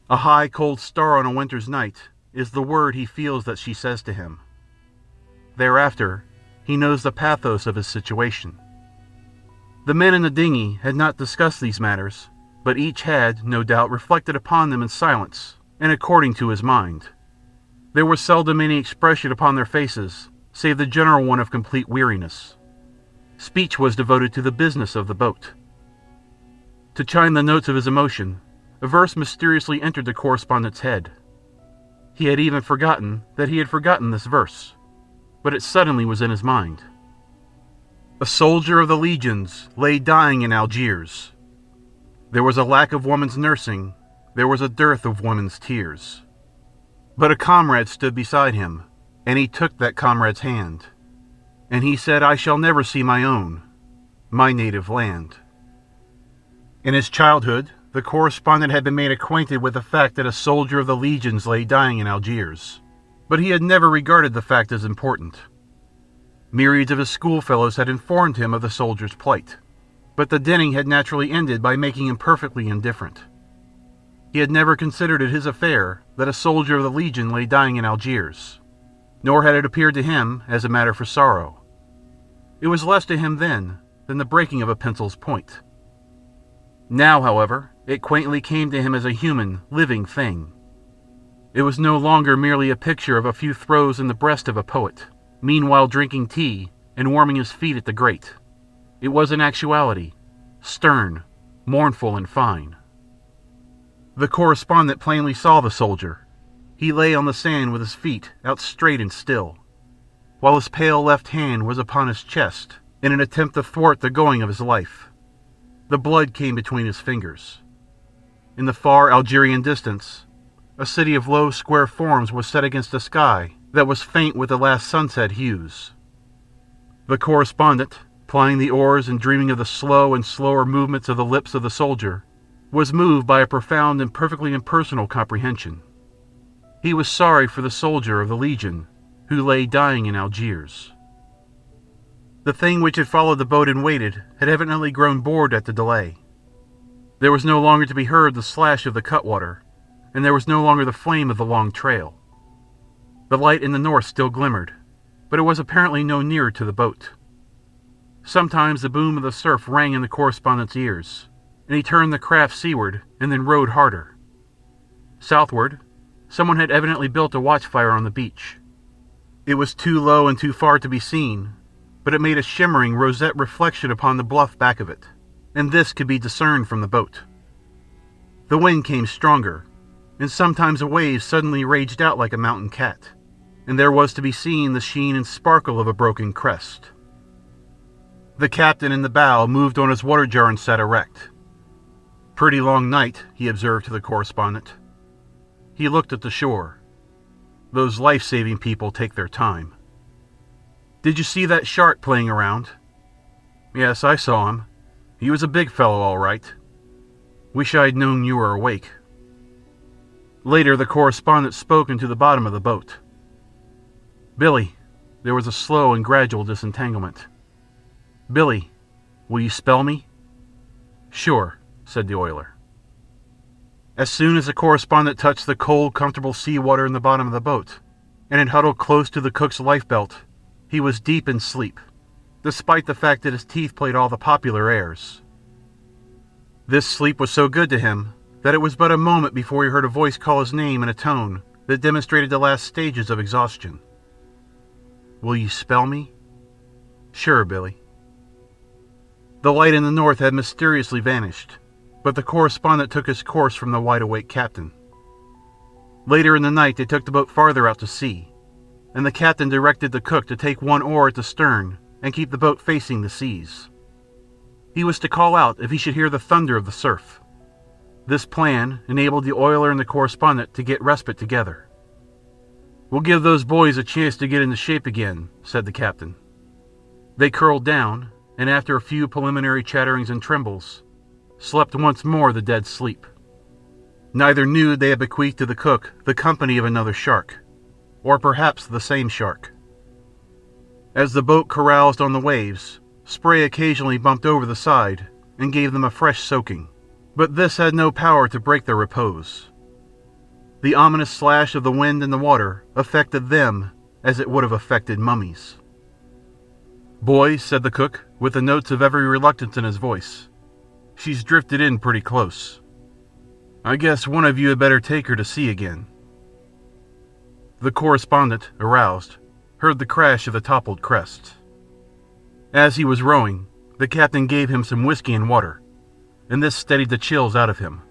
Speaker 2: A high cold star on a winter's night is the word he feels that she says to him. Thereafter, he knows the pathos of his situation. The men in the dinghy had not discussed these matters, but each had, no doubt, reflected upon them in silence, and according to his mind. There was seldom any expression upon their faces, save the general one of complete weariness. Speech was devoted to the business of the boat. To chime the notes of his emotion, a verse mysteriously entered the correspondent's head. He had even forgotten that he had forgotten this verse, but it suddenly was in his mind. A soldier of the legions lay dying in Algiers. There was a lack of woman's nursing, there was a dearth of woman's tears. But a comrade stood beside him, and he took that comrade's hand, and he said, "I shall never see my own, my native land." In his childhood, the correspondent had been made acquainted with the fact that a soldier of the legions lay dying in Algiers, but he had never regarded the fact as important. Myriads of his schoolfellows had informed him of the soldier's plight, but the dinning had naturally ended by making him perfectly indifferent. He had never considered it his affair that a soldier of the Legion lay dying in Algiers, nor had it appeared to him as a matter for sorrow. It was less to him then than the breaking of a pencil's point. Now, however, it quaintly came to him as a human, living thing. It was no longer merely a picture of a few throws in the breast of a poet, meanwhile drinking tea and warming his feet at the grate. It was an actuality, stern, mournful, and fine. The correspondent plainly saw the soldier. He lay on the sand with his feet out straight and still, while his pale left hand was upon his chest in an attempt to thwart the going of his life. The blood came between his fingers. In the far Algerian distance, a city of low square forms was set against the sky that was faint with the last sunset hues. The correspondent, plying the oars and dreaming of the slow and slower movements of the lips of the soldier, was moved by a profound and perfectly impersonal comprehension. He was sorry for the soldier of the Legion who lay dying in Algiers. The thing which had followed the boat and waited had evidently grown bored at the delay. There was no longer to be heard the slash of the cutwater, and there was no longer the flame of the long trail. The light in the north still glimmered, but it was apparently no nearer to the boat. Sometimes the boom of the surf rang in the correspondent's ears, and he turned the craft seaward and then rowed harder. Southward, someone had evidently built a watchfire on the beach. It was too low and too far to be seen, but it made a shimmering rosette reflection upon the bluff back of it, and this could be discerned from the boat. The wind came stronger, and sometimes a wave suddenly raged out like a mountain cat, and there was to be seen the sheen and sparkle of a broken crest. The captain in the bow moved on his water jar and sat erect. "Pretty long night," he observed to the correspondent. He looked at the shore. Those life-saving people take their time. "Did you see that shark playing around?" "Yes, I saw him. He was a big fellow, all right. Wish I'd known you were awake." Later, the correspondent spoke into the bottom of the boat. "Billy," there was a slow and gradual disentanglement. "Billy, will you spell me?" "Sure," said the oiler. As soon as the correspondent touched the cold, comfortable sea water in the bottom of the boat, and had huddled close to the cook's lifebelt, he was deep in sleep, despite the fact that his teeth played all the popular airs. This sleep was so good to him that it was but a moment before he heard a voice call his name in a tone that demonstrated the last stages of exhaustion. "Will you spell me?" "Sure, Billy." The light in the north had mysteriously vanished, but the correspondent took his course from the wide-awake captain. Later in the night they took the boat farther out to sea, and the captain directed the cook to take one oar at the stern and keep the boat facing the seas. He was to call out if he should hear the thunder of the surf. This plan enabled the oiler and the correspondent to get respite together. "We'll give those boys a chance to get into shape again," said the captain. They curled down, and after a few preliminary chatterings and trembles, slept once more the dead sleep. Neither knew they had bequeathed to the cook the company of another shark, or perhaps the same shark. As the boat caroused on the waves, spray occasionally bumped over the side and gave them a fresh soaking, but this had no power to break their repose. The ominous slash of the wind and the water affected them as it would have affected mummies. "Boys," said the cook, with the notes of every reluctance in his voice, "she's drifted in pretty close. I guess one of you had better take her to sea again." The correspondent, aroused, heard the crash of the toppled crest. As he was rowing, the captain gave him some whiskey and water, and this steadied the chills out of him.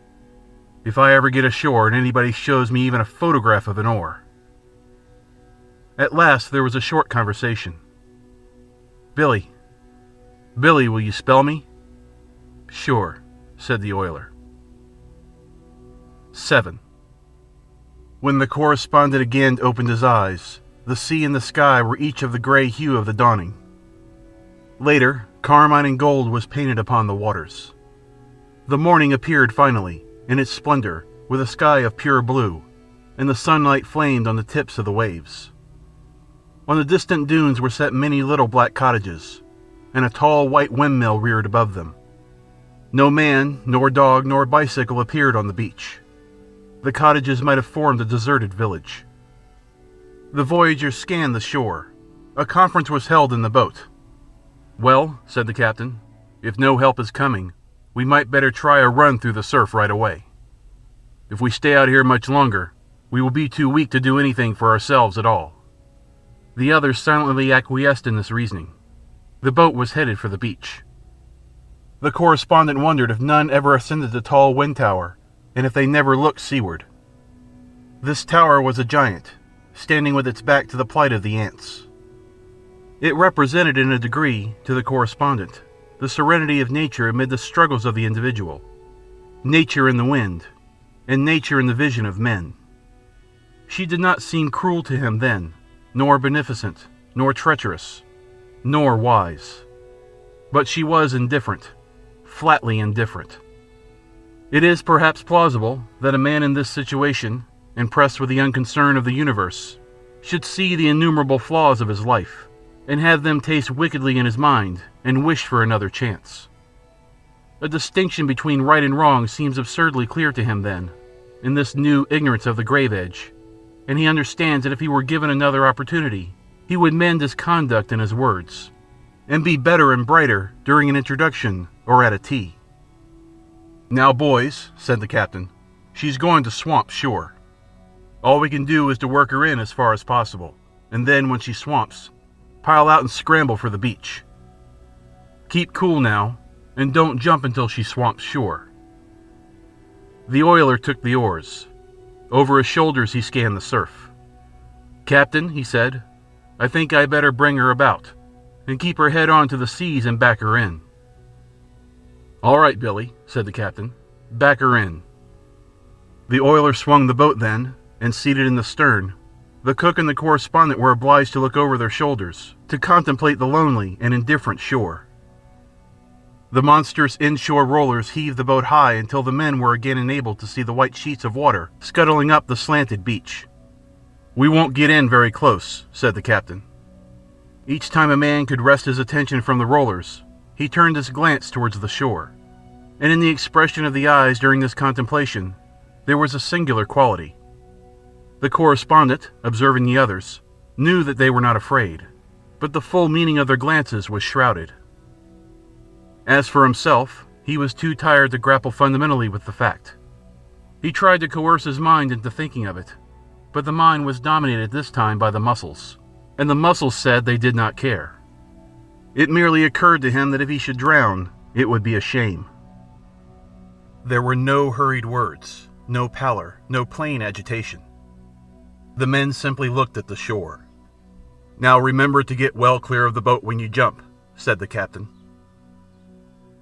Speaker 2: "If I ever get ashore and anybody shows me even a photograph of an oar." At last there was a short conversation. "Billy, will you spell me?" "Sure," said the oiler. 7. When the correspondent again opened his eyes, the sea and the sky were each of the gray hue of the dawning. Later, carmine and gold was painted upon the waters. The morning appeared finally, in its splendor, with a sky of pure blue, and the sunlight flamed on the tips of the waves. On the distant dunes were set many little black cottages, and a tall white windmill reared above them. No man, nor dog, nor bicycle appeared on the beach. The cottages might have formed a deserted village. The voyagers scanned the shore. A conference was held in the boat. "Well," said the captain, "if no help is coming, we might better try a run through the surf right away. If we stay out here much longer, we will be too weak to do anything for ourselves at all." The others silently acquiesced in this reasoning. The boat was headed for the beach. The correspondent wondered if none ever ascended the tall wind tower, and if they never looked seaward. This tower was a giant, standing with its back to the plight of the ants. It represented in a degree, to the correspondent, the serenity of nature amid the struggles of the individual, nature in the wind, and nature in the vision of men. She did not seem cruel to him then, nor beneficent, nor treacherous, nor wise. But she was indifferent, flatly indifferent. It is perhaps plausible that a man in this situation, impressed with the unconcern of the universe, should see the innumerable flaws of his life, and have them taste wickedly in his mind, and wish for another chance. A distinction between right and wrong seems absurdly clear to him then, in this new ignorance of the grave edge, and he understands that if he were given another opportunity, he would mend his conduct and his words, and be better and brighter during an introduction or at a tea. "Now, boys," said the captain, "she's going to swamp, sure. All we can do is to work her in as far as possible, and then when she swamps, pile out and scramble for the beach. Keep cool now, and don't jump until she swamps sure." The oiler took the oars. Over his shoulders he scanned the surf. "Captain," he said, "I think I better bring her about, and keep her head on to the seas and back her in." "All right, Billy," said the captain, "back her in." The oiler swung the boat then, and seated in the stern, the cook and the correspondent were obliged to look over their shoulders, to contemplate the lonely and indifferent shore. The monstrous inshore rollers heaved the boat high until the men were again enabled to see the white sheets of water scuttling up the slanted beach. "We won't get in very close," said the captain. Each time a man could wrest his attention from the rollers, he turned his glance towards the shore, and in the expression of the eyes during this contemplation, there was a singular quality. The correspondent, observing the others, knew that they were not afraid, but the full meaning of their glances was shrouded. As for himself, he was too tired to grapple fundamentally with the fact. He tried to coerce his mind into thinking of it, but the mind was dominated this time by the muscles, and the muscles said they did not care. It merely occurred to him that if he should drown, it would be a shame. There were no hurried words, no pallor, no plain agitation. The men simply looked at the shore. "Now remember to get well clear of the boat when you jump," said the captain.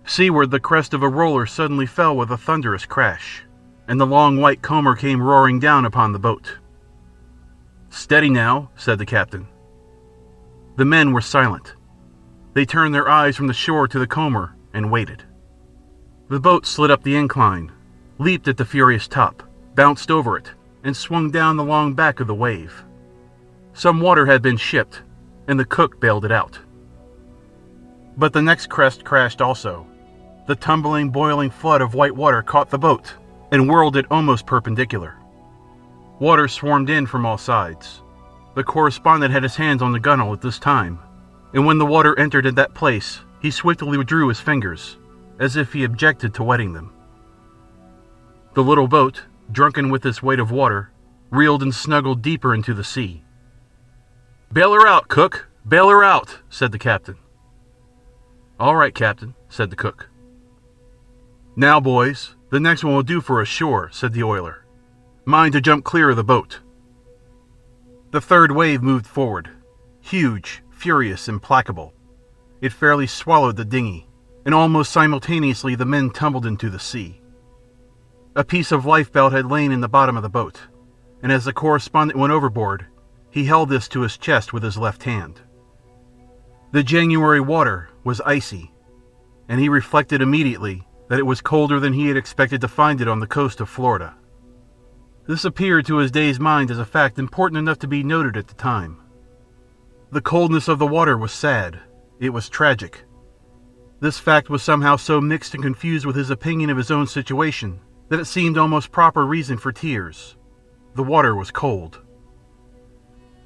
Speaker 2: Seaward, the crest of a roller suddenly fell with a thunderous crash, and the long white comber came roaring down upon the boat. "Steady now," said the captain. The men were silent. They turned their eyes from the shore to the comber and waited. The boat slid up the incline, leaped at the furious top, bounced over it, and swung down the long back of the wave. Some water had been shipped, and the cook bailed it out. But the next crest crashed also. The tumbling, boiling flood of white water caught the boat and whirled it almost perpendicular. Water swarmed in from all sides. The correspondent had his hands on the gunwale at this time, and when the water entered at that place, he swiftly withdrew his fingers, as if he objected to wetting them. The little boat, drunken with this weight of water, reeled and snuggled deeper into the sea. "Bail her out, cook! Bail her out!" said the captain. "All right, captain," said the cook. "Now, boys, the next one will do for us sure," said the oiler. "Mind to jump clear of the boat." The third wave moved forward, huge, furious, implacable. It fairly swallowed the dinghy, and almost simultaneously the men tumbled into the sea. A piece of lifebelt had lain in the bottom of the boat, and as the correspondent went overboard, he held this to his chest with his left hand. The January water was icy, and he reflected immediately that it was colder than he had expected to find it on the coast of Florida. This appeared to his dazed mind as a fact important enough to be noted at the time. The coldness of the water was sad. It was tragic. This fact was somehow so mixed and confused with his opinion of his own situation that it seemed almost proper reason for tears. The water was cold.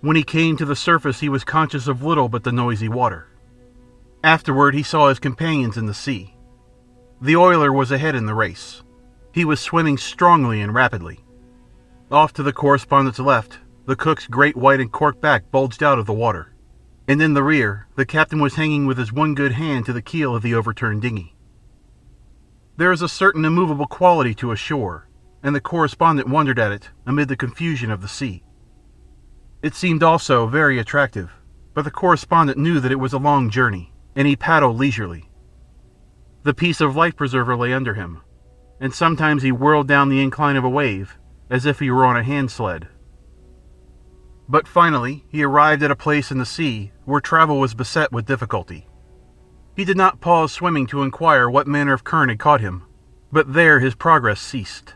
Speaker 2: When he came to the surface, he was conscious of little but the noisy water. Afterward, he saw his companions in the sea. The oiler was ahead in the race. He was swimming strongly and rapidly. Off to the correspondent's left, the cook's great white and corked back bulged out of the water, and in the rear, the captain was hanging with his one good hand to the keel of the overturned dinghy. There is a certain immovable quality to a shore, and the correspondent wondered at it amid the confusion of the sea. It seemed also very attractive, but the correspondent knew that it was a long journey, and he paddled leisurely. The piece of life preserver lay under him, and sometimes he whirled down the incline of a wave, as if he were on a hand sled. But finally, he arrived at a place in the sea where travel was beset with difficulty. He did not pause swimming to inquire what manner of current had caught him, but there his progress ceased.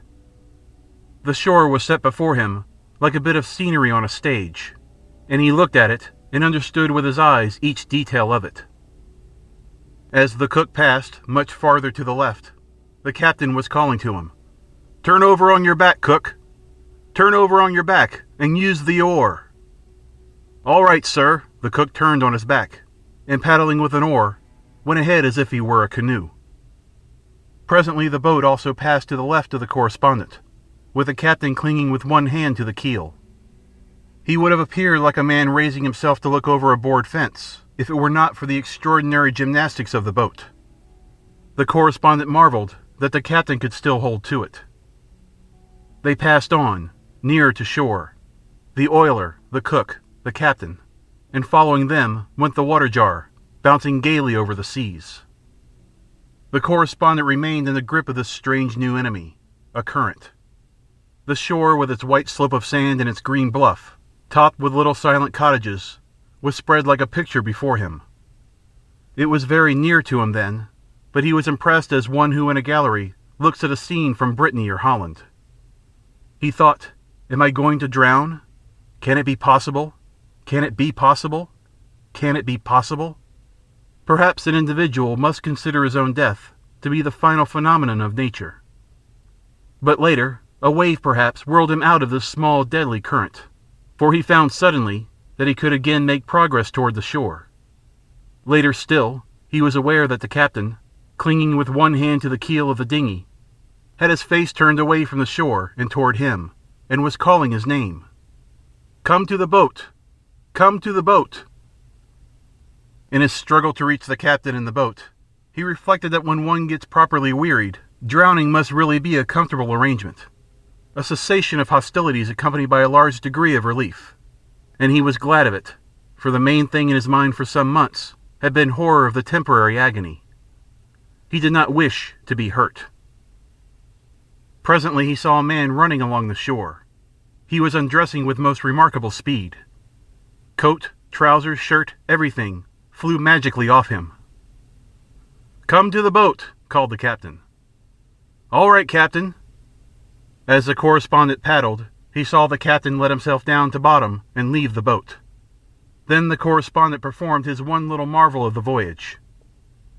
Speaker 2: The shore was set before him like a bit of scenery on a stage, and he looked at it and understood with his eyes each detail of it. As the cook passed much farther to the left, the captain was calling to him, "Turn over on your back, cook! Turn over on your back and use the oar!" "All right, sir." The cook turned on his back, and paddling with an oar, went ahead as if he were a canoe. Presently the boat also passed to the left of the correspondent, with the captain clinging with one hand to the keel. He would have appeared like a man raising himself to look over a board fence, if it were not for the extraordinary gymnastics of the boat. The correspondent marveled that the captain could still hold to it. They passed on, nearer to shore, the oiler, the cook, the captain, and following them went the water jar, bouncing gaily over the seas. The correspondent remained in the grip of this strange new enemy, a current. The shore, with its white slope of sand and its green bluff, topped with little silent cottages, was spread like a picture before him. It was very near to him then, but he was impressed as one who in a gallery looks at a scene from Brittany or Holland. He thought, "Am I going to drown? Can it be possible? Can it be possible? Can it be possible?" Perhaps an individual must consider his own death to be the final phenomenon of nature. But later, a wave perhaps whirled him out of this small deadly current, for he found suddenly that he could again make progress toward the shore. Later still, he was aware that the captain, clinging with one hand to the keel of the dinghy, had his face turned away from the shore and toward him, and was calling his name. "Come to the boat! Come to the boat!" In his struggle to reach the captain and the boat, he reflected that when one gets properly wearied, drowning must really be a comfortable arrangement, a cessation of hostilities accompanied by a large degree of relief, and he was glad of it, for the main thing in his mind for some months had been horror of the temporary agony. He did not wish to be hurt. Presently he saw a man running along the shore. He was undressing with most remarkable speed. Coat, trousers, shirt, everything flew magically off him. "Come to the boat," called the captain. "All right, captain." As the correspondent paddled, he saw the captain let himself down to bottom and leave the boat. Then the correspondent performed his one little marvel of the voyage.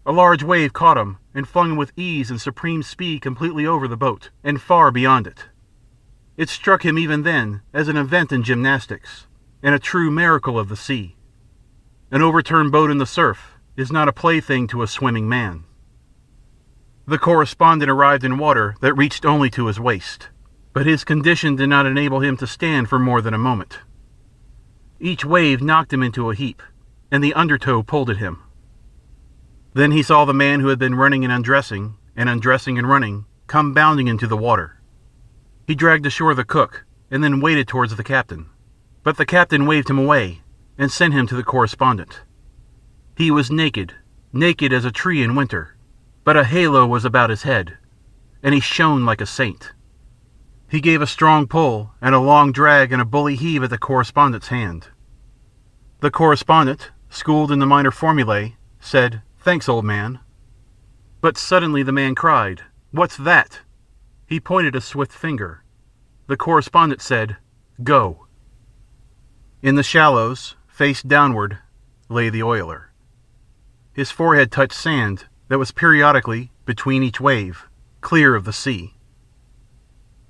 Speaker 2: A large wave caught him and flung him with ease and supreme speed completely over the boat and far beyond it. It struck him even then as an event in gymnastics and a true miracle of the sea. An overturned boat in the surf is not a plaything to a swimming man. The correspondent arrived in water that reached only to his waist, but his condition did not enable him to stand for more than a moment. Each wave knocked him into a heap, and the undertow pulled at him. Then he saw the man who had been running and undressing and running, come bounding into the water. He dragged ashore the cook, and then waded towards the captain. But the captain waved him away, and sent him to the correspondent. He was naked, naked as a tree in winter, but a halo was about his head, and he shone like a saint. He gave a strong pull, and a long drag and a bully heave at the correspondent's hand. The correspondent, schooled in the minor formulae, said, "Thanks, old man." But suddenly the man cried, "What's that?" He pointed a swift finger. The correspondent said, "Go." In the shallows, face downward, lay the oiler. His forehead touched sand that was periodically, between each wave, clear of the sea.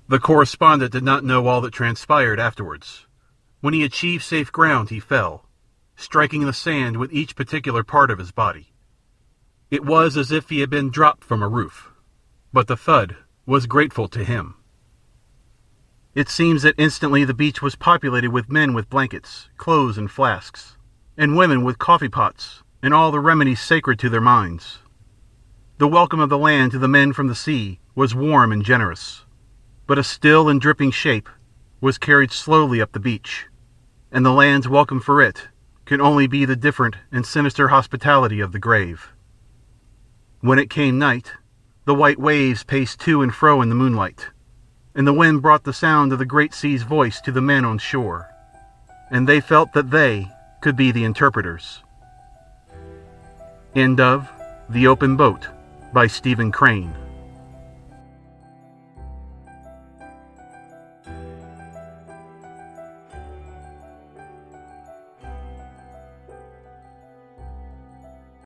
Speaker 2: The correspondent did not know all that transpired afterwards. When he achieved safe ground he fell, striking the sand with each particular part of his body. It was as if he had been dropped from a roof, but the thud was grateful to him. It seems that instantly the beach was populated with men with blankets, clothes, and flasks, and women with coffee pots, and all the remedies sacred to their minds. The welcome of the land to the men from the sea was warm and generous, but a still and dripping shape was carried slowly up the beach, and the land's welcome for it could only be the different and sinister hospitality of the grave. When it came night, the white waves paced to and fro in the moonlight, and the wind brought the sound of the great sea's voice to the men on shore. and they felt that they could be the interpreters. End of The Open Boat by Stephen Crane.